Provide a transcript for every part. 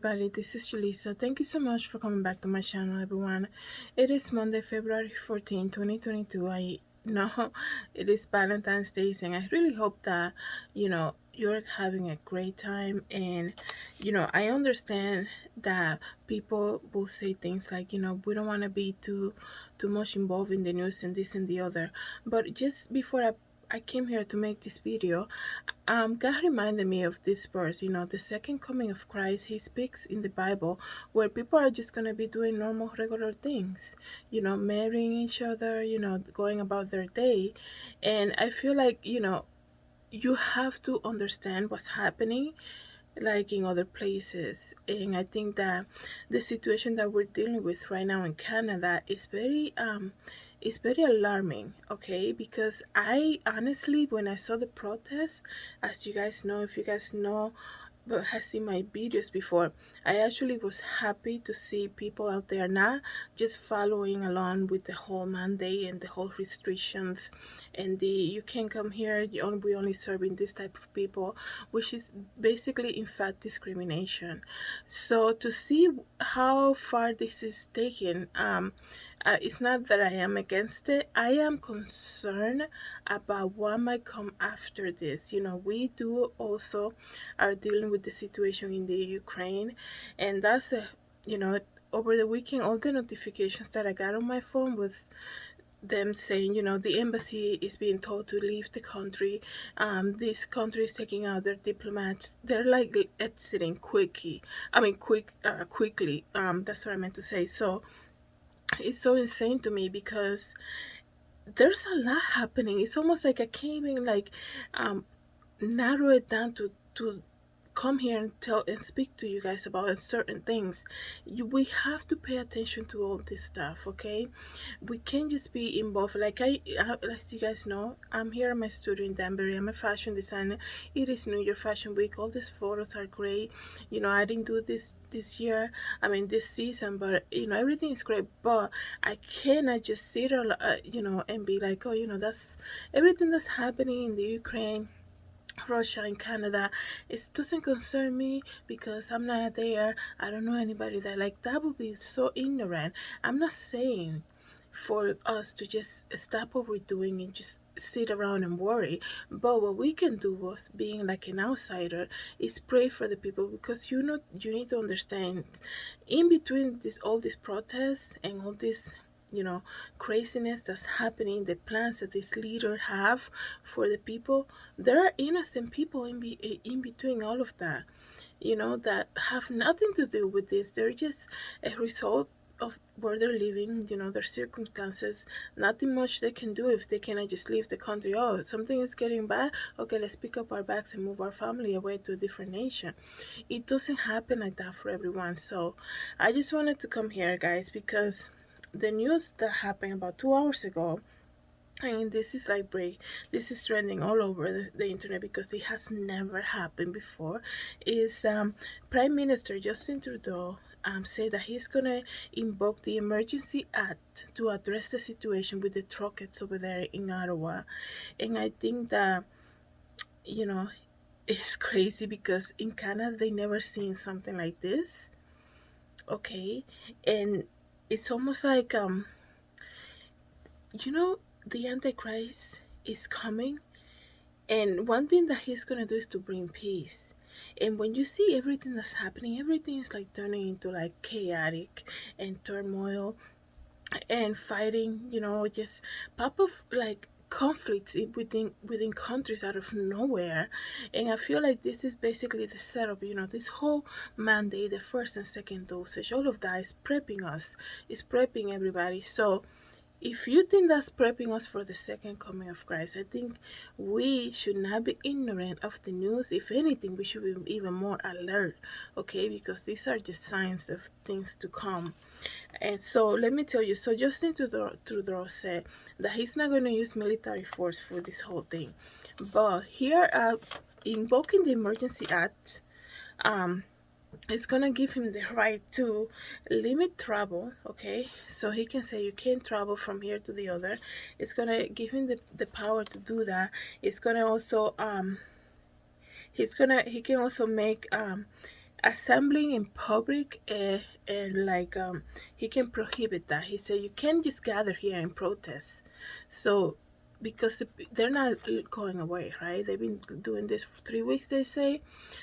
everybody, this is Julissa. Thank you so much for coming back to my channel, everyone. It is Monday, February 14, 2022. I know it is Valentine's Day, and I really hope that, you're having a great time. And, I understand that people will say things like, we don't want to be too much involved in the news and this and the other. But just before I came here to make this video, God reminded me of this verse, the second coming of Christ. He speaks in the Bible where people are just going to be doing normal, regular things, marrying each other, going about their day. And I feel like, you have to understand what's happening like in other places. And I think that the situation that we're dealing with right now in Canada is very alarming, okay? Because I honestly, when I saw the protests, as you guys know, if you guys know but has seen my videos before, I actually was happy to see people out there not just following along with the whole mandate and the whole restrictions and the you can't come here, we only serving this type of people, which is basically in fact discrimination. So to see how far this is taken, it's not that I am against it. I am concerned about what might come after this. We do also are dealing with the situation in the Ukraine, and that's a, you know, over the weekend, all the notifications that I got on my phone was them saying, the embassy is being told to leave the country. This country is taking out their diplomats. They're like exiting quickly. I mean, quickly. That's what I meant to say. So it's so insane to me because there's a lot happening. It's almost like I can't even like narrow it down to come here and tell and speak to you guys about certain things. We have to pay attention to all this stuff, okay? We can't just be involved. Like you guys know, I'm here in my studio in Danbury. I'm a fashion designer. It is New Year Fashion Week. All these photos are great. I didn't do this year, I mean this season, but everything is great. But I cannot just sit and be like, oh, that's everything that's happening in the Ukraine, Russia, and Canada. It doesn't concern me because I'm not there. I don't know anybody there. Like, that would be so ignorant. I'm not saying for us to just stop what we're doing and just sit around and worry. But what we can do with being like an outsider is pray for the people, because you need to understand, in between this all these protests and all this craziness that's happening, the plans that these leaders have for the people, there are innocent people in between all of that, that have nothing to do with this. They're just a result of where they're living, their circumstances. Nothing much they can do if they cannot just leave the country. Oh, something is getting bad, okay, let's pick up our bags and move our family away to a different nation. It doesn't happen like that for everyone. So I just wanted to come here, guys, because the news that happened about 2 hours ago, and this is trending all over the internet because it has never happened before, is Prime Minister Justin Trudeau said that he's gonna invoke the Emergency Act to address the situation with the truckets over there in Ottawa. And I think that, you know it's crazy because in Canada they never seen something like this, okay? And it's almost like the Antichrist is coming, and one thing that he's gonna do is to bring peace. And when you see everything that's happening, everything is like turning into like chaotic and turmoil and fighting, just pop of like conflicts within countries out of nowhere. And I feel like this is basically the setup. This whole mandate, the first and second dosage, all of that is prepping us, is prepping everybody. So if you think that's prepping us for the second coming of Christ, I think we should not be ignorant of the news. If anything, we should be even more alert, okay? Because these are just signs of things to come. And so let me tell you, so Justin Trudeau said that he's not going to use military force for this whole thing. But here, invoking the Emergency Act, it's gonna give him the right to limit travel, okay? So he can say you can't travel from here to the other. It's gonna give him the power to do that. It's gonna also he can also make assembling in public, and like he can prohibit that. He said you can't just gather here and protest. So because they're not going away, right? They've been doing this for 3 weeks, they say.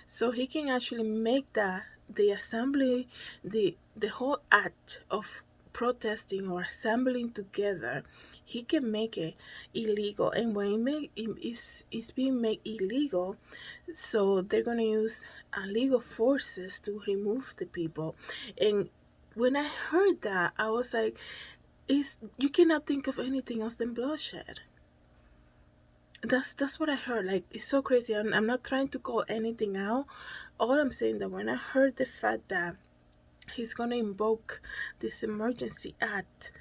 So he can actually make that the assembly, the whole act of protesting or assembling together, he can make it illegal. And when it's being made illegal, so they're going to use legal forces to remove the people. And when I heard that, I was like, you cannot think of anything else than bloodshed. That's what I heard. Like, it's so crazy. I'm not trying to call anything out. All I'm saying that when I heard the fact that he's gonna invoke this emergency act,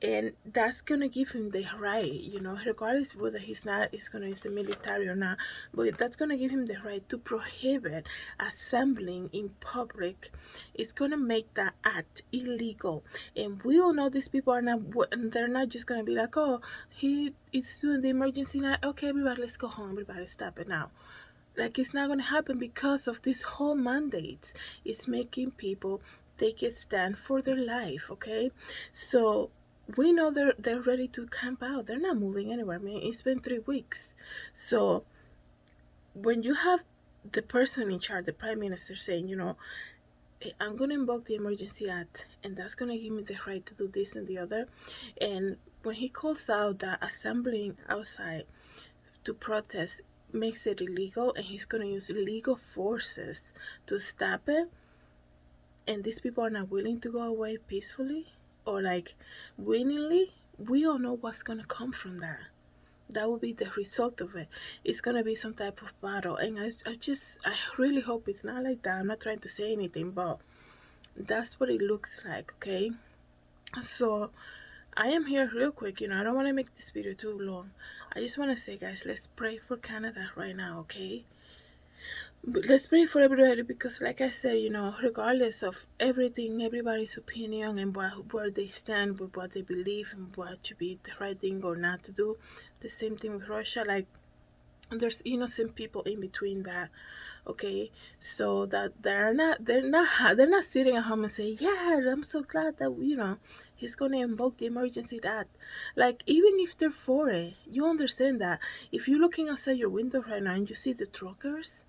and that's gonna give him the right, regardless whether he's gonna use the military or not, but that's gonna give him the right to prohibit assembling in public. It's gonna make that act illegal. And we all know these people they're not just gonna be like, oh, he is doing the emergency now, okay, everybody, let's go home, everybody, stop it now. Like, it's not gonna happen because of this whole mandates. It's making people take a stand for their life, okay? So we know they're ready to camp out. They're not moving anywhere. I mean, it's been 3 weeks. So when you have the person in charge, the prime minister, saying, hey, I'm going to invoke the emergency act, and that's going to give me the right to do this and the other. And when he calls out that assembling outside to protest makes it illegal, and he's going to use legal forces to stop it, and these people are not willing to go away peacefully or like willingly, we all know what's gonna come from that. That will be the result of it. It's gonna be some type of battle, and I really hope it's not like that. I'm not trying to say anything, but that's what it looks like. Okay, so I am here real quick. I don't want to make this video too long. I just want to say, guys, let's pray for Canada right now, okay? But let's pray for everybody, because like I said, regardless of everything, everybody's opinion and where they stand with what they believe and what to be the right thing or not to do, the same thing with Russia. Like, there's innocent people in between that, okay? So that they're not sitting at home and saying, yeah, I'm so glad that he's gonna invoke the emergency act. Like, even if they're for it, you understand that if you're looking outside your window right now and you see the truckers,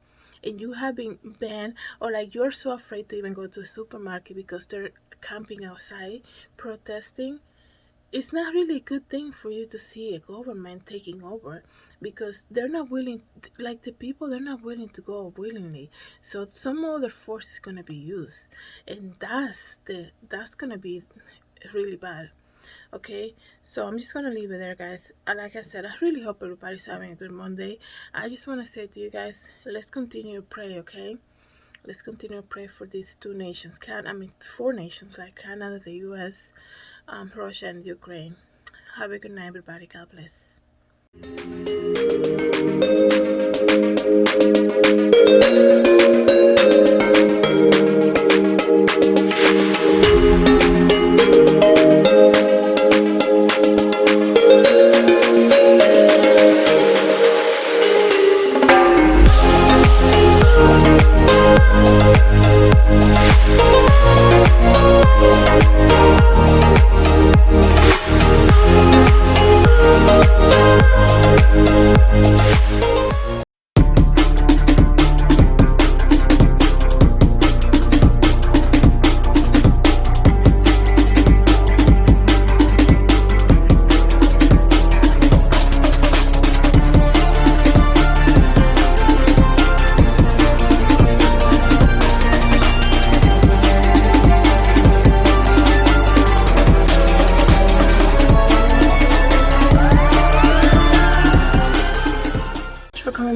and you have been banned, or like you're so afraid to even go to a supermarket because they're camping outside protesting, it's not really a good thing for you to see a government taking over, because they're not willing, like the people, they're not willing to go willingly. So some other force is going to be used, and that's going to be really bad. Okay, so I'm just gonna leave it there, guys. Like I said, I really hope everybody's having a good Monday. I just want to say to you guys, let's continue to pray, okay? Let's continue to pray for these 2 nations, 4 nations, like Canada, the US, Russia, and Ukraine. Have a good night, everybody. God bless.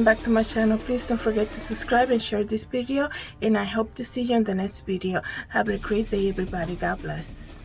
Back to my channel. Please don't forget to subscribe and share this video, and I hope to see you in the next video. Have a great day, everybody. God bless.